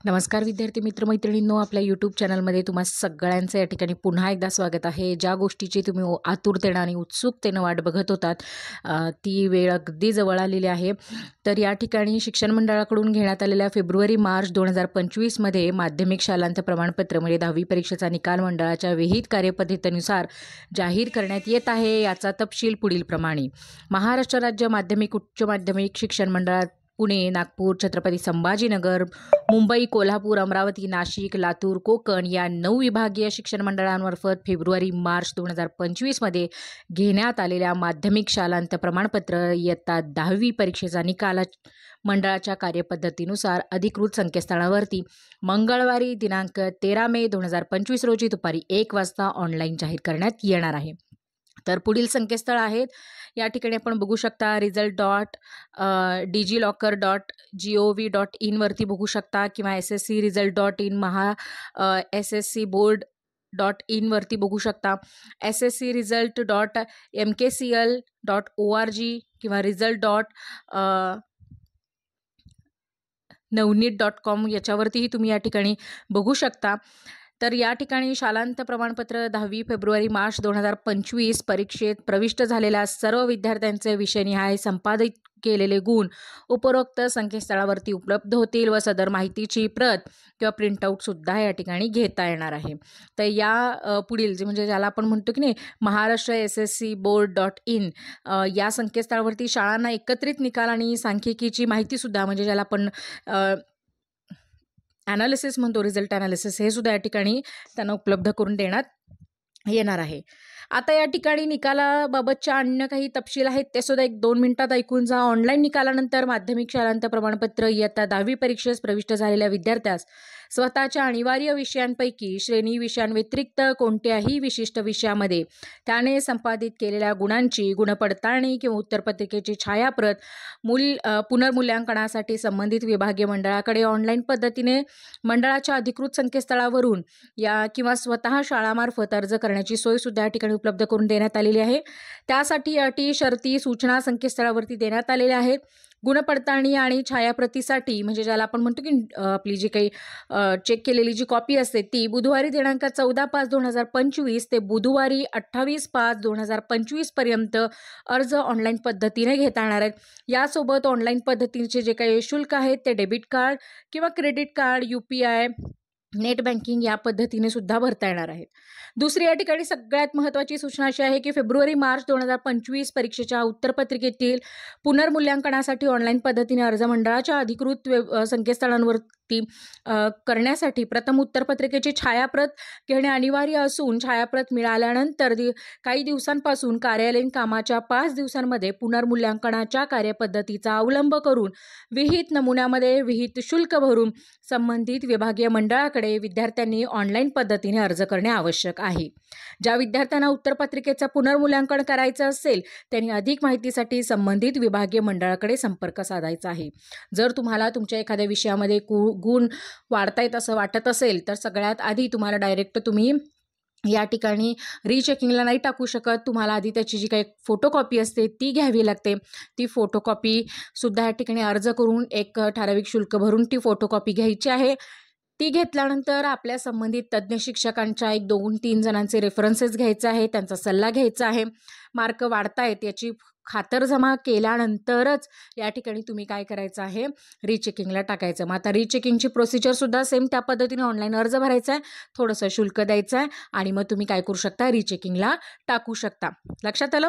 नमस्कार विद्यार्थी मित्र मैत्रिणींनो, आपल्या यूट्यूब चॅनलमध्ये तुम्हा सगळ्यांचं या ठिकाणी पुन्हा एकदा स्वागत आहे। ज्या गोष्टीची तुम्ही आतुरतेने आणि उत्सुकतेने वाट बघत होतात ती वेळ अगदी जवळ आलेली आहे। तर या ठिकाणी शिक्षण मंडळाकडून घेण्यात आलेल्या फेब्रुवारी-मार्च 2025 मध्ये माध्यमिक शालांत प्रमाणपत्र म्हणजे 10वी परीक्षेचा निकाल मंडळाच्या विहित कार्यपद्धतीनुसार जाहीर करण्यात येत आहे। याचा तपशील पुढील प्रमाणे: महाराष्ट्र राज्य माध्यमिक उच्च माध्यमिक शिक्षण मंडळात पुणे, नागपूर, छत्रपती संभाजीनगर, मुंबई, कोल्हापूर, अमरावती, नाशिक, लातूर, कोकण या 9 विभागीय शिक्षण मंडळांमार्फत फेब्रुवारी-मार्च 2025 मध्ये घेण्यात आलेल्या माध्यमिक शालांत प्रमाणपत्र इयत्ता 10वी परीक्षेचा निकाल मंडळाच्या कार्यपद्धतीनुसार अधिकृत संकेतस्थळावरती मंगळवारी दिनांक 13 मे 2025 रोजी दुपारी 1 वाजता ऑनलाईन जाहीर करण्यात येणार आहे। तर पुढील संकेतस्थळ आहेत या ठिकाणी आपण बघू शकता result.digiloccer.gov.in वरती बघू शकता किंवा sscresult.in SSCboard.in वरती बघू शकता, sscresult.mkcl.org किंवा result.navneet.com याच्यावरतीही तुम्ही या ठिकाणी बघू शकता। तर या ठिकाणी शालांत प्रमाणपत्र 10वी फेब्रुवारी-मार्च 2025 परीक्षेत प्रविष्ट झालेल्या सर्व विद्यार्थ्यांचे विषयनिहाय संपादित केलेले गुण उपरोक्त संकेतस्थळावरती उपलब्ध होतील व सदर माहितीची प्रत किंवा प्रिंटआउट सुद्धा या ठिकाणी घेता येणार आहे। तर या पुढील जे म्हणजे ज्याला आपण म्हणतो की नाही महाराष्ट्र SSCboard.in या संकेतस्थळावरती शाळांना एकत्रित निकाल आणि सांख्यिकीची माहिती सुद्धा म्हणजे ज्याला आपण ॲनालिसिस म्हणतो, रिझल्ट ॲनालिसिस, हे सुद्धा या ठिकाणी त्यांना उपलब्ध करून देण्यात येणार आहे। आता या ठिकाणी निकालाबाबतच्या अन्य काही तपशील आहेत ते सुद्धा 1-2 मिनिटात ऐकून जा। ऑनलाईन निकालानंतर माध्यमिक शालांत प्रमाणपत्र इयत्ता 10वी परीक्षेस प्रविष्ट झालेल्या विद्यार्थ्यास स्वतःच्या अनिवार्य विषयांपैकी श्रेणी विषयांव्यतिरिक्त कोणत्याही विशिष्ट विषयामध्ये त्याने संपादित केलेल्या गुणांची गुणपडताळणी किंवा उत्तरपत्रिकेची छायाप्रत पुनर्मूल्यांकनासाठी संबंधित विभागीय मंडळाकडे ऑनलाईन पद्धतीने मंडळाच्या अधिकृत संकेतस्थळावरून या किंवा स्वतः शाळामार्फत अर्ज करण्याची सोय सुद्धा या ठिकाणी उपलब्ध करून देण्यात आलेली आहे। त्यासाठी अटी, शर्ती, सूचना संकेतस्थळावरती देण्यात आलेल्या आहेत। गुणपडताळणी आणि छायाप्रतीसाठी म्हणजे ज्याला आपण म्हणतो की आपली जी काही चेक केलेली जी कॉपी असते ती बुधवारी दिनांक 14/5/2025 ते बुधवारी 28/5/2025 पर्यंत अर्ज ऑनलाईन पद्धतीने घेता येणार आहेत। यासोबत ऑनलाईन पद्धतीचे जे काही शुल्क आहेत ते डेबिट कार्ड किंवा credit card, UPI, net banking या पद्धतीने सुद्धा भरता येणार आहेत। दुसरी या ठिकाणी सगळ्यात महत्त्वाची सूचना अशी आहे की फेब्रुवारी-मार्च 2025 परीक्षेच्या उत्तरपत्रिकेतील पुनर्मूल्यांकनासाठी ऑनलाईन पद्धतीने अर्ज मंडळाच्या अधिकृत संकेतस्थळांवरती करण्यासाठी प्रथम उत्तरपत्रिकेची छायाप्रत घेणे अनिवार्य असून छायाप्रत मिळाल्यानंतर काही दिवसांपासून कार्यालयीन कामाच्या 5 दिवसांमध्ये पुनर्मूल्यांकनाच्या कार्यपद्धतीचा अवलंब करून विहित नमुन्यामध्ये विहित शुल्क भरून संबंधित विभागीय मंडळाकडे विद्यार्थ्यांनी ऑनलाईन पद्धतीने अर्ज करणे आवश्यक आहे। ज्या विद्यार्थ्यांना उत्तरपत्रिकेचं पुनर्मूल्यांकन करायचं असेल त्यांनी अधिक माहितीसाठी संबंधित विभागीय मंडळाकडे संपर्क साधायचा आहे। जर तुम्हाला तुमच्या एखाद्या विषयामध्ये गुण वाढतायत असं वाटत असेल तर सगळ्यात आधी तुम्हाला डायरेक्ट तुम्ही या ठिकाणी रिचेकिंगला नाही टाकू शकत। तुम्हाला आधी त्याची जी काही फोटोकॉपी असते ती घ्यावी लागते। ती फोटोकॉपी सुद्धा या ठिकाणी अर्ज करून एक ठराविक शुल्क भरून ती फोटोकॉपी घ्यायची आहे। ती घेतल्यानंतर आपल्या संबंधित तज्ज्ञ शिक्षकांच्या 1-2-3 जणांचे रेफरन्सेस घ्यायचे आहे, त्यांचा सल्ला घ्यायचा आहे। मार्क वाढतायत याची खातरजमा केल्यानंतरच या ठिकाणी तुम्ही काय करायचं आहे, रिचेकिंगला टाकायचं। मग आता रिचेकिंगची प्रोसिजर सुद्धा सेम त्या पद्धतीने ऑनलाईन अर्ज भरायचा आहे, थोडंसं शुल्क द्यायचं आहे आणि मग तुम्ही काय करू शकता, रिचेकिंगला टाकू शकता। लक्षात आलं?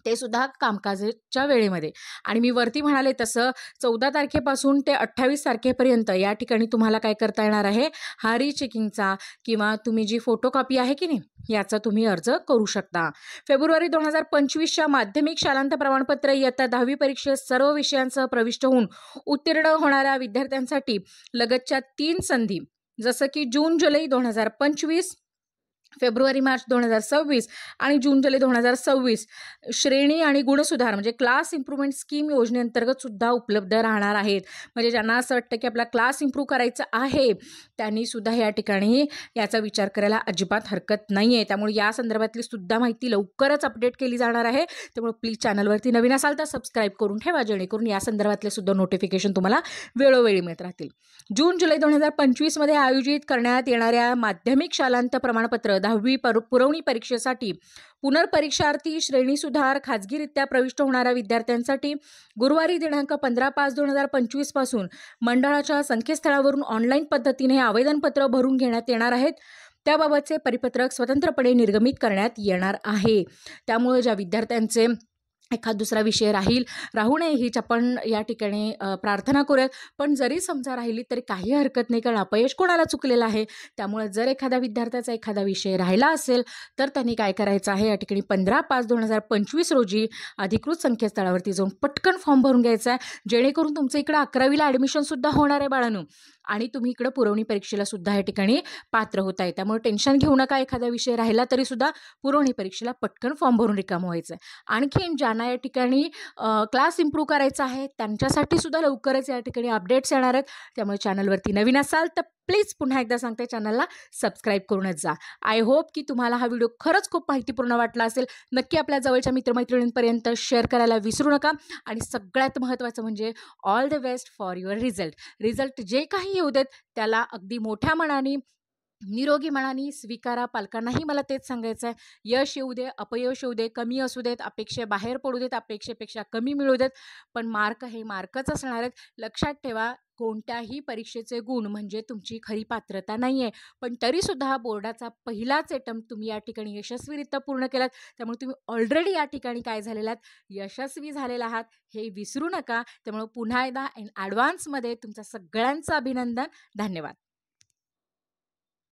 ते सुद्धा कामकाजाच्या वेळेमध्ये। आणि मी वरती म्हणाले तसं 14 तारखेपासून ते 28 तारखेपर्यंत या ठिकाणी तुम्हाला काय करता येणार आहे, हा रिचेकिंगचा किंवा तुम्ही जी फोटोकॉपी आहे की नाही याचा तुम्ही अर्ज करू शकता। फेब्रुवारी 2025च्या माध्यमिक शालांत प्रमाणपत्र इयत्ता 10वी परीक्षेत सर्व विषयांसह प्रविष्ट होऊन उत्तीर्ण होणाऱ्या विद्यार्थ्यांसाठी लगतच्या 3 संधी जसं की जून-जुलै 2025, फेब्रुवारी मार्च 2026 आणि जून जुलै 2026 श्रेणी आणि गुणसुधार म्हणजे क्लास इम्प्रूव्हमेंट स्कीम योजनेअंतर्गत सुद्धा उपलब्ध राहणार आहेत. म्हणजे ज्यांना असं वाटतं की आपला क्लास इम्प्रूव्ह करायचा आहे त्यांनी सुद्धा या ठिकाणी याचा विचार करायला अजिबात हरकत नाही आहे. त्यामुळे या संदर्भातली सुद्धा माहिती लवकरच अपडेट केली जाणार आहे. त्यामुळे प्लीज चॅनलवरती नवीन असाल तर सबस्क्राईब करून ठेवा, जेणेकरून या संदर्भातले सुद्धा नोटिफिकेशन तुम्हाला वेळोवेळी मिळत राहतील. जून जुलै 2025 मध्ये आयोजित करण्यात येणाऱ्या माध्यमिक शालांत प्रमाणपत्र 10वी पुरवणी परीक्षेसाठी पुनर्परीक्षार्थी श्रेणी सुधार खाजगीरित्या प्रविष्ट होणाऱ्या विद्यार्थ्यांसाठी गुरुवारी दिनांक 15/5/2025 पासून मंडळाच्या संकेतस्थळावरून ऑनलाईन पद्धतीने आवेदनपत्र भरून घेण्यात येणार आहेत. त्याबाबतचे परिपत्रक स्वतंत्रपणे निर्गमित करण्यात येणार आहे. त्यामुळे ज्या विद्यार्थ्यांचे एखाद दुसरा विषय राहू नये हीच आपण या ठिकाणी प्रार्थना करूयात. पण जरी समजा राहिली तरी काही हरकत नाही, कारण अपयश कोणाला चुकलेलं आहे. त्यामुळे जर एखाद्या विद्यार्थ्याचा एखादा विषय राहिला असेल तर त्यांनी काय करायचं आहे, या ठिकाणी 15/5/2025 रोजी अधिकृत संकेतस्थळावरती जाऊन पटकन फॉर्म भरून घ्यायचा आहे, जेणेकरून तुमचं इकडं 11वीला ॲडमिशनसुद्धा होणार आहे बाळांनो, आणि तुम्ही इकडं पुरवणी परीक्षेला सुद्धा या ठिकाणी पात्र होत आहे. त्यामुळे टेन्शन घेऊ नका, एखादा विषय राहिला तरी सुद्धा पुरवणी परीक्षेला पटकन फॉर्म भरून रिकामं व्हायचं आहे. आणखीन ज्यांना या ठिकाणी क्लास इम्प्रूव्ह करायचा आहे त्यांच्यासाठी सुद्धा लवकरच या ठिकाणी अपडेट्स येणार आहेत. त्यामुळे चॅनलवरती नवीन असाल तर प्लीज पुन्हा एकदा सांगते, चॅनलला सबस्क्राईब करूनच जा. आय होप की तुम्हाला हा व्हिडिओ खरंच खूप माहितीपूर्ण वाटला असेल. नक्की आपल्या जवळच्या मित्रमैत्रिणींपर्यंत शेअर करायला विसरू नका. आणि सगळ्यात महत्त्वाचं म्हणजे all the best for your result जे काही येऊ देत त्याला अगदी मोठ्या मनाने निरोगी मनाने स्वीकारा. पालकांनाही मला तेच सांगायचं आहे, यश येऊ दे अपयश येऊ दे, कमी असू देत, अपेक्षेबाहेर पडू देत, अपेक्षेपेक्षा कमी मिळू देत, पण मार्क हे मार्कच असणार आहेत. लक्षात ठेवा, कोणत्याही परीक्षेचे गुण म्हणजे तुमची खरी पात्रता नाही आहे. पण तरीसुद्धा बोर्डाचा पहिलाच अटेम्प्ट तुम्ही या ठिकाणी यशस्वीरित्या पूर्ण केलात. त्यामुळे तुम्ही ऑलरेडी या ठिकाणी काय झालेला आहात, यशस्वी झालेला आहात, हे विसरू नका. त्यामुळे पुन्हा एकदा ॲडव्हान्समध्ये तुमचं सगळ्यांचं अभिनंदन. धन्यवाद.